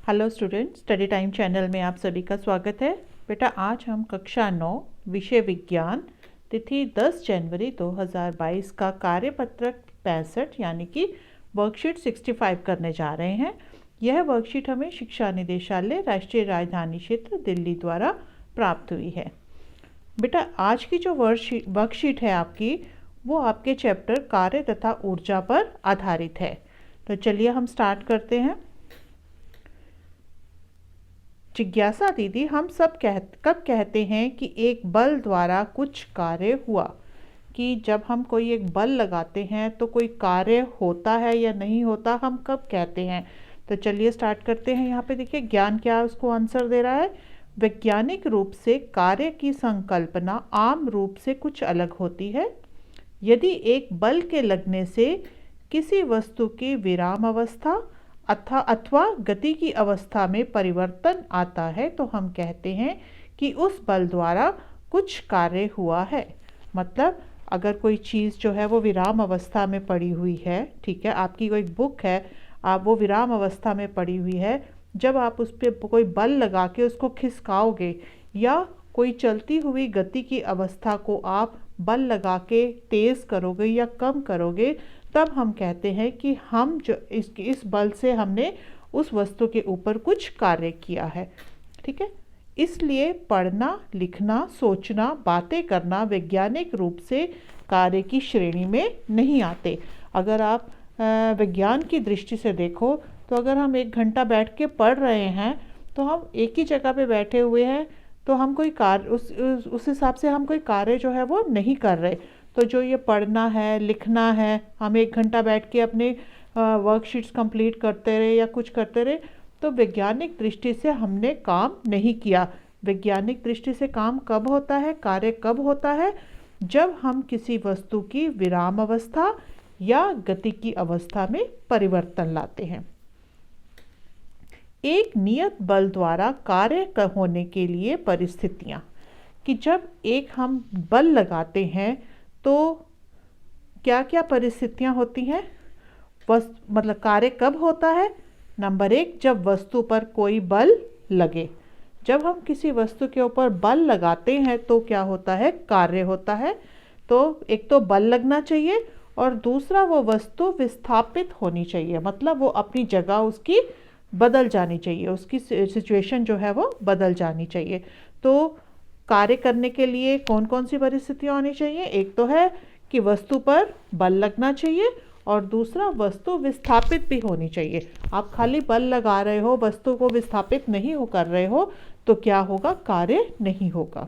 Hello student, study time channel में आप सभी का स्वागत है। बेटा, आज हम कक्षा 9 विषय विज्ञान तिथि 10 जनवरी 2022 का कार्यपत्रक 65 यानी कि वर्कशीट 65 करने जा रहे हैं। यह वर्कशीट हमें शिक्षा निदेशालय, राष्ट्रीय राजधानी क्षेत्र दिल्ली द्वारा प्राप्त हुई है। बेटा, आज की जो वर्कशीट है आपकी, वो आपके चैप्टर कार्य तथा ऊर्जा पर आधारित है। तो चलिए हम स्टार्ट करते हैं। जिज्ञासा दीदी, हम सब कब कहते हैं कि एक बल द्वारा कुछ कार्य हुआ? कि जब हम कोई एक बल लगाते हैं तो कोई कार्य होता है या नहीं होता, हम कब कहते हैं? तो चलिए स्टार्ट करते हैं। यहाँ पे देखिए ज्ञान क्या उसको आंसर दे रहा है। वैज्ञानिक रूप से कार्य की संकल्पना आम रूप से कुछ अलग होती है। यदि एक बल के लगने से किसी वस्तु की विराम अवस्था अथवा गति की अवस्था में परिवर्तन आता है तो हम कहते हैं कि उस बल द्वारा कुछ कार्य हुआ है। मतलब अगर कोई चीज़ जो है वो विराम अवस्था में पड़ी हुई है, ठीक है, आपकी कोई बुक है, आप वो विराम अवस्था में पड़ी हुई है, जब आप उस पर कोई बल लगा के उसको खिसकाओगे या कोई चलती हुई गति की अवस्था को आप बल लगा के तेज़ करोगे या कम करोगे, तब हम कहते हैं कि हम जो इस बल से हमने उस वस्तु के ऊपर कुछ कार्य किया है। ठीक है, इसलिए पढ़ना, लिखना, सोचना, बातें करना वैज्ञानिक रूप से कार्य की श्रेणी में नहीं आते। अगर आप विज्ञान की दृष्टि से देखो तो अगर हम 1 घंटा बैठ के पढ़ रहे हैं तो हम एक ही जगह पे बैठे हुए हैं, तो हम कोई कार्य उस हिसाब से हम कोई कार्य जो है वो नहीं कर रहे। तो जो ये पढ़ना है, लिखना है, हम 1 घंटा बैठ के अपने वर्कशीट्स कंप्लीट करते रहे या कुछ करते रहे, तो वैज्ञानिक दृष्टि से हमने काम नहीं किया। वैज्ञानिक दृष्टि से काम कब होता है, कार्य कब होता है? जब हम किसी वस्तु की विराम अवस्था या गति की अवस्था में परिवर्तन लाते हैं। एक नियत बल द्वारा कार्य होने के लिए परिस्थितियाँ, कि जब एक हम बल लगाते हैं तो क्या क्या परिस्थितियाँ होती हैं? मतलब कार्य कब होता है? नंबर 1, जब वस्तु पर कोई बल लगे। जब हम किसी वस्तु के ऊपर बल लगाते हैं तो क्या होता है? कार्य होता है। तो एक तो बल लगना चाहिए और दूसरा वो वस्तु विस्थापित होनी चाहिए, मतलब वो अपनी जगह उसकी बदल जानी चाहिए, उसकी सिचुएशन जो है वो बदल जानी चाहिए। तो कार्य करने के लिए कौन कौन सी परिस्थितियाँ होनी चाहिए? एक तो है कि वस्तु पर बल लगना चाहिए और दूसरा वस्तु विस्थापित भी होनी चाहिए। आप खाली बल लगा रहे हो, वस्तु को विस्थापित नहीं कर रहे हो, तो क्या होगा? कार्य नहीं होगा।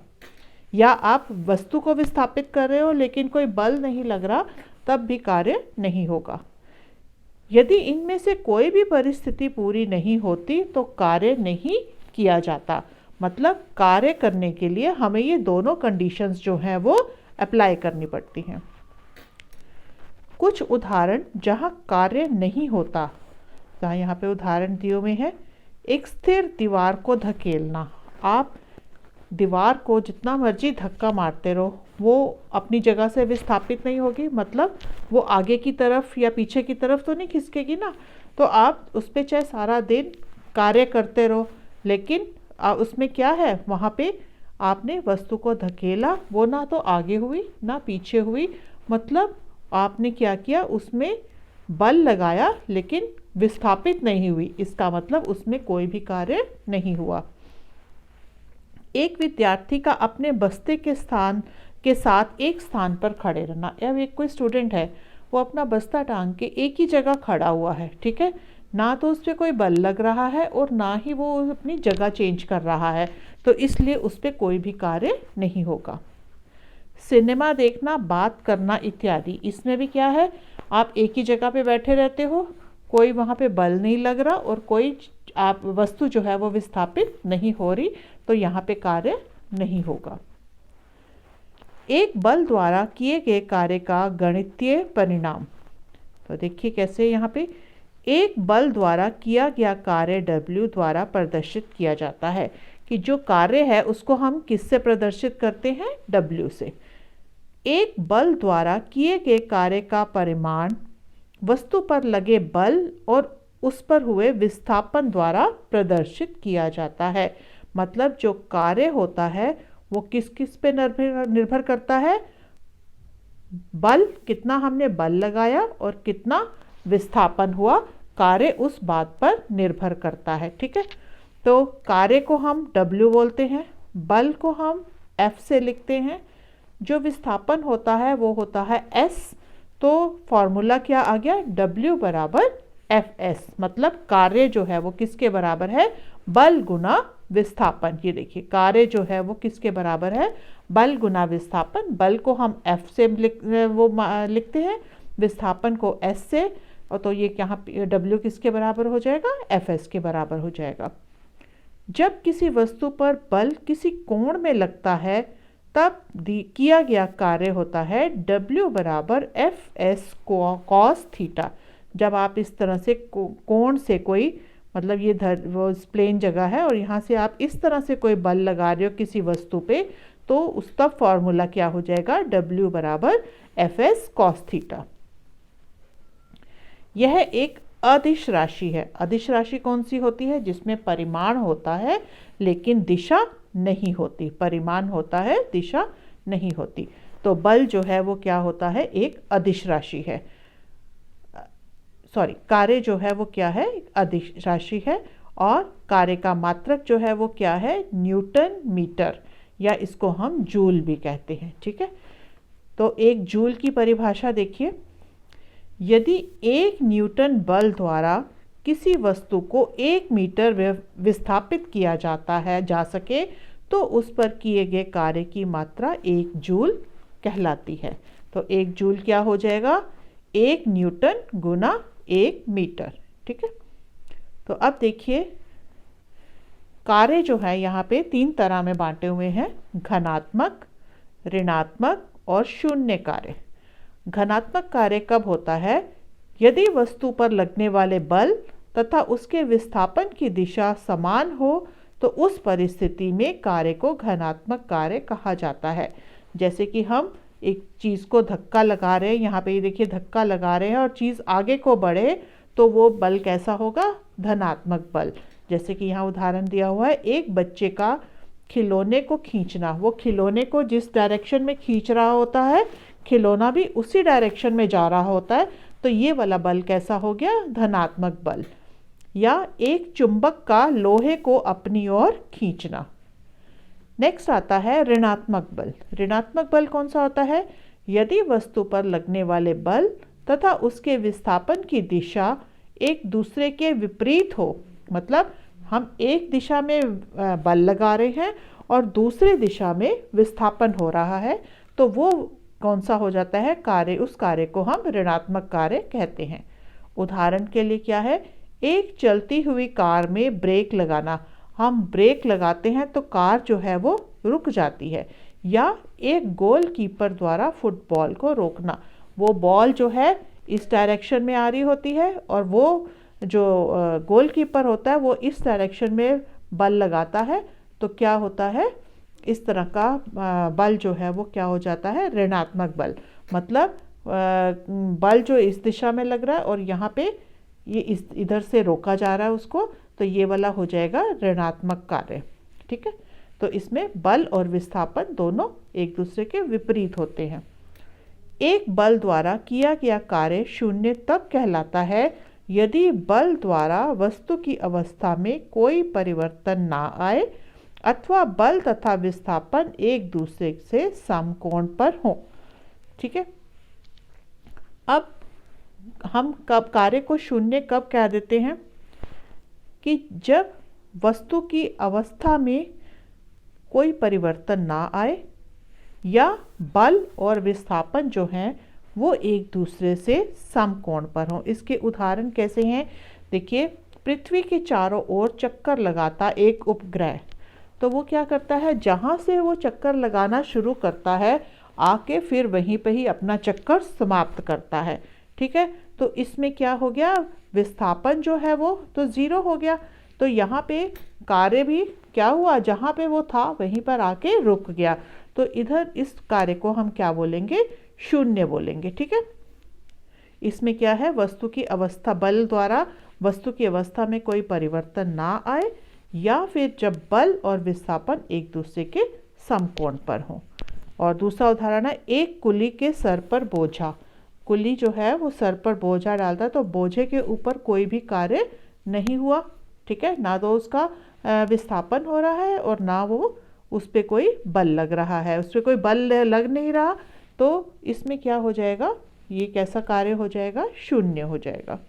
या आप वस्तु को विस्थापित कर रहे हो लेकिन कोई बल नहीं लग रहा, तब भी कार्य नहीं होगा। यदि इनमें से कोई भी परिस्थिति पूरी नहीं होती तो कार्य नहीं किया जाता। मतलब कार्य करने के लिए हमें ये दोनों कंडीशंस जो हैं वो अप्लाई करनी पड़ती हैं। कुछ उदाहरण जहाँ कार्य नहीं होता, जहाँ यहाँ पे उदाहरण दिए हुए हैं। एक स्थिर दीवार को धकेलना। आप दीवार को जितना मर्जी धक्का मारते रहो, वो अपनी जगह से विस्थापित नहीं होगी, मतलब वो आगे की तरफ या पीछे की तरफ तो नहीं खिसकेगी ना। तो आप उस पर चाहे सारा दिन कार्य करते रहो, लेकिन उसमें क्या है, वहाँ पे आपने वस्तु को धकेला, वो ना तो आगे हुई ना पीछे हुई, मतलब आपने क्या किया, उसमें बल लगाया लेकिन विस्थापित नहीं हुई। इसका मतलब उसमें कोई भी कार्य नहीं हुआ। एक विद्यार्थी का अपने बस्ते के साथ एक स्थान पर खड़े रहना। अब एक कोई स्टूडेंट है, वो अपना बस्ता टांग के एक ही जगह खड़ा हुआ है, ठीक है, ना तो उस पर कोई बल लग रहा है और ना ही वो अपनी जगह चेंज कर रहा है, तो इसलिए उस पर कोई भी कार्य नहीं होगा। सिनेमा देखना, बात करना इत्यादि, इसमें भी क्या है, आप एक ही जगह पे बैठे रहते हो, कोई वहाँ पे बल नहीं लग रहा और कोई आप वस्तु जो है वो विस्थापित नहीं हो रही, तो यहाँ पे कार्य नहीं होगा। एक बल द्वारा किए गए कार्य का गणितीय परिणाम। तो देखिए कैसे, यहाँ पे एक बल द्वारा किया गया कार्य W द्वारा प्रदर्शित किया जाता है, कि जो कार्य है उसको हम किससे प्रदर्शित करते हैं? W से। एक बल द्वारा किए गए कार्य का परिमाण वस्तु पर लगे बल और उस पर हुए विस्थापन द्वारा प्रदर्शित किया जाता है। मतलब जो कार्य होता है वो किस किस पे निर्भर करता है? बल, कितना हमने बल लगाया और कितना विस्थापन हुआ, कार्य उस बात पर निर्भर करता है। ठीक है, तो कार्य को हम W बोलते हैं, बल को हम F से लिखते हैं, जो विस्थापन होता है वो होता है S। तो फॉर्मूला क्या आ गया? W बराबर Fs। मतलब कार्य जो है वो किसके बराबर है? बल गुना विस्थापन। ये देखिए, कार्य जो है वो किसके बराबर है? बल गुना विस्थापन। बल को हम F से लिखते हैं, विस्थापन को S से, और तो ये यहाँ W किसके बराबर हो जाएगा? Fs के बराबर हो जाएगा। जब किसी वस्तु पर बल किसी कोण में लगता है तब किया गया कार्य होता है W बराबर Fs cos थीटा। जब आप इस तरह से कोण से कोई, मतलब ये वो प्लेन जगह है और यहाँ से आप इस तरह से कोई बल लगा रहे हो किसी वस्तु पे, तो उसका फॉर्मूला क्या हो जाएगा? W बराबर Fs cos थीटा। यह एक अदिश राशि है। अदिश राशि कौन सी होती है? जिसमें परिमाण होता है लेकिन दिशा नहीं होती। परिमाण होता है, दिशा नहीं होती। तो बल जो है वो क्या होता है? एक अदिश राशि है। सॉरी, कार्य जो है वो क्या है? एक अदिश राशि है। और कार्य का मात्रक जो है वो क्या है? न्यूटन मीटर, या इसको हम जूल भी कहते हैं। ठीक है, तो एक जूल की परिभाषा देखिए। यदि 1 न्यूटन बल द्वारा किसी वस्तु को 1 मीटर विस्थापित किया जा सके तो उस पर किए गए कार्य की मात्रा 1 जूल कहलाती है। तो 1 जूल क्या हो जाएगा? 1 न्यूटन गुना 1 मीटर। ठीक है, तो अब देखिए, कार्य जो है यहाँ पे 3 तरह में बांटे हुए हैं: घनात्मक, ऋणात्मक और शून्य कार्य। घनात्मक कार्य कब होता है? यदि वस्तु पर लगने वाले बल तथा उसके विस्थापन की दिशा समान हो तो उस परिस्थिति में कार्य को घनात्मक कार्य कहा जाता है। जैसे कि हम एक चीज़ को धक्का लगा रहे हैं, यहाँ पे ये देखिए धक्का लगा रहे हैं और चीज़ आगे को बढ़े तो वो बल कैसा होगा? धनात्मक बल। जैसे कि यहाँ उदाहरण दिया हुआ है, एक बच्चे का खिलौने को खींचना। वो खिलौने को जिस डायरेक्शन में खींच रहा होता है, खिलौना भी उसी डायरेक्शन में जा रहा होता है, तो ये वाला बल कैसा हो गया? धनात्मक बल। या एक चुंबक का लोहे को अपनी ओर खींचना। नेक्स्ट आता है ऋणात्मक बल। ऋणात्मक बल कौन सा होता है? यदि वस्तु पर लगने वाले बल तथा उसके विस्थापन की दिशा एक दूसरे के विपरीत हो। मतलब हम एक दिशा में बल लगा रहे हैं और दूसरी दिशा में विस्थापन हो रहा है, तो वो कौन सा हो जाता है? कार्य। उस कार्य को हम ऋणात्मक कार्य कहते हैं। उदाहरण के लिए क्या है? एक चलती हुई कार में ब्रेक लगाना। हम ब्रेक लगाते हैं तो कार जो है वो रुक जाती है। या एक गोलकीपर द्वारा फुटबॉल को रोकना। वो बॉल जो है इस डायरेक्शन में आ रही होती है और वो जो गोलकीपर होता है वो इस डायरेक्शन में बल लगाता है, तो क्या होता है? इस तरह का बल जो है वो क्या हो जाता है? ऋणात्मक बल। मतलब बल जो इस दिशा में लग रहा है और यहाँ पे ये इधर से रोका जा रहा है उसको, तो ये वाला हो जाएगा ऋणात्मक कार्य। ठीक है, तो इसमें बल और विस्थापन दोनों एक दूसरे के विपरीत होते हैं। एक बल द्वारा किया गया कार्य शून्य तब कहलाता है यदि बल द्वारा वस्तु की अवस्था में कोई परिवर्तन ना आए अथवा बल तथा विस्थापन एक दूसरे से समकोण पर हो। ठीक है, अब हम कब कार्य को शून्य कब कह देते हैं? कि जब वस्तु की अवस्था में कोई परिवर्तन ना आए या बल और विस्थापन जो हैं वो एक दूसरे से समकोण पर हों। इसके उदाहरण कैसे हैं? देखिए, पृथ्वी के चारों ओर चक्कर लगाता एक उपग्रह, तो वो क्या करता है? जहाँ से वो चक्कर लगाना शुरू करता है आके फिर वहीं पे ही अपना चक्कर समाप्त करता है। ठीक है, तो इसमें क्या हो गया? विस्थापन जो है वो तो ज़ीरो हो गया। तो यहाँ पे कार्य भी क्या हुआ? जहाँ पे वो था वहीं पर आके रुक गया। तो इधर इस कार्य को हम क्या बोलेंगे? शून्य बोलेंगे। ठीक है, इसमें क्या है, वस्तु की अवस्था, बल द्वारा वस्तु की अवस्था में कोई परिवर्तन ना आए, या फिर जब बल और विस्थापन एक दूसरे के समकोण पर हों। और दूसरा उदाहरण है, एक कुली के सर पर बोझा। कुली जो है वो सर पर बोझा डालता है, तो बोझे के ऊपर कोई भी कार्य नहीं हुआ, ठीक है, ना तो उसका विस्थापन हो रहा है और ना वो उस पर कोई बल लग रहा है, उस पर कोई बल लग नहीं रहा, तो इसमें क्या हो जाएगा, ये कैसा कार्य हो जाएगा, शून्य हो जाएगा।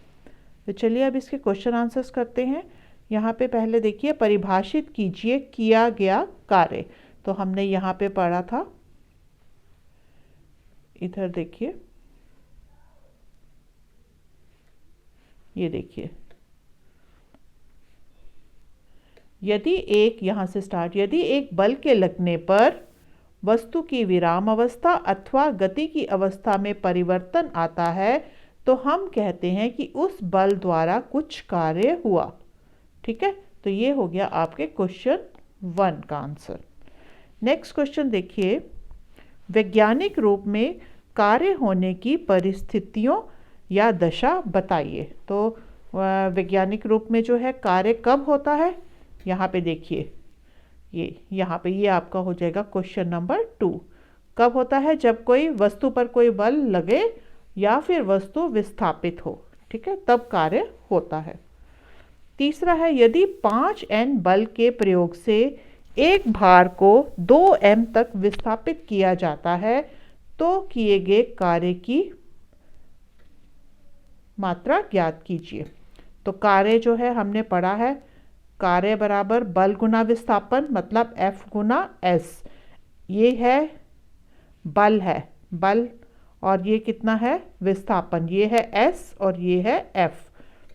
तो चलिए अब इसके क्वेश्चन आंसर्स करते हैं। यहाँ पे पहले देखिए, परिभाषित कीजिए किया गया कार्य। तो हमने यहाँ पे पढ़ा था, इधर देखिए, ये देखिए, यदि एक, यहाँ से स्टार्ट, यदि एक बल के लगने पर वस्तु की विराम अवस्था अथवा गति की अवस्था में परिवर्तन आता है, तो हम कहते हैं कि उस बल द्वारा कुछ कार्य हुआ। ठीक है, तो ये हो गया आपके क्वेश्चन 1 का आंसर। नेक्स्ट क्वेश्चन देखिए, वैज्ञानिक रूप में कार्य होने की परिस्थितियों या दशा बताइए। तो वैज्ञानिक रूप में जो है कार्य कब होता है, यहाँ पे देखिए, ये यहाँ पे ये आपका हो जाएगा क्वेश्चन नंबर 2। कब होता है, जब कोई वस्तु पर कोई बल लगे या फिर वस्तु विस्थापित हो, ठीक है, तब कार्य होता है। तीसरा है, यदि 5N बल के प्रयोग से एक भार को 2M तक विस्थापित किया जाता है, तो किए गए कार्य की मात्रा ज्ञात कीजिए। तो कार्य जो है हमने पढ़ा है, कार्य बराबर बल गुना विस्थापन, मतलब F गुना S। ये है बल, है बल, और ये कितना है, विस्थापन, ये है S और ये है F।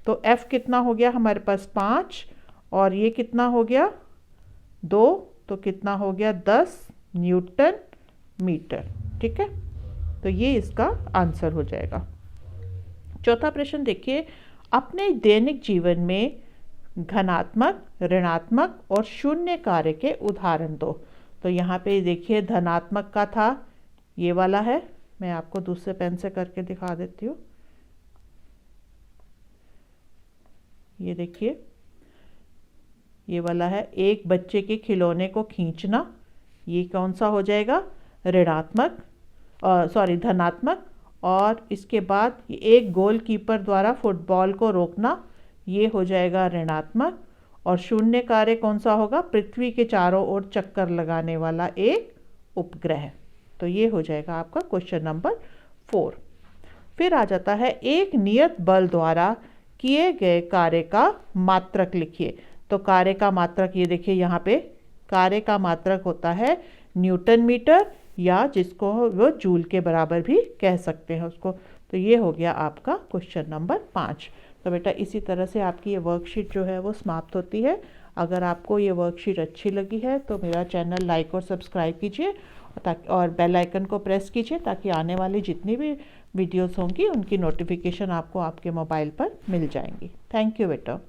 तो F कितना हो गया हमारे पास 5, और ये कितना हो गया 2, तो कितना हो गया 10 न्यूटन मीटर। ठीक है, तो ये इसका आंसर हो जाएगा। चौथा प्रश्न देखिए, अपने दैनिक जीवन में धनात्मक, ऋणात्मक और शून्य कार्य के उदाहरण दो। तो यहाँ पे देखिए, धनात्मक का था, ये वाला है, मैं आपको दूसरे पेन से करके दिखा देती हूँ। ये देखिए, ये वाला है, एक बच्चे के खिलौने को खींचना, ये कौन सा हो जाएगा, ऋणात्मक, सॉरी धनात्मक। और इसके बाद एक गोलकीपर द्वारा फुटबॉल को रोकना, ये हो जाएगा ऋणात्मक। और शून्य कार्य कौन सा होगा, पृथ्वी के चारों ओर चक्कर लगाने वाला एक उपग्रह। तो ये हो जाएगा आपका क्वेश्चन नंबर 4। फिर आ जाता है, एक नियत बल द्वारा किए गए कार्य का मात्रक लिखिए। तो कार्य का मात्रक, ये देखिए यहाँ पे, कार्य का मात्रक होता है न्यूटन मीटर, या जिसको वो जूल के बराबर भी कह सकते हैं उसको। तो ये हो गया आपका क्वेश्चन नंबर 5। तो बेटा इसी तरह से आपकी ये वर्कशीट जो है वो समाप्त होती है। अगर आपको ये वर्कशीट अच्छी लगी है तो मेरा चैनल लाइक और सब्सक्राइब कीजिए, और बेल आइकन को प्रेस कीजिए, ताकि आने वाली जितनी भी वीडियोस होंगी उनकी नोटिफिकेशन आपको आपके मोबाइल पर मिल जाएंगी। थैंक यू बेटा।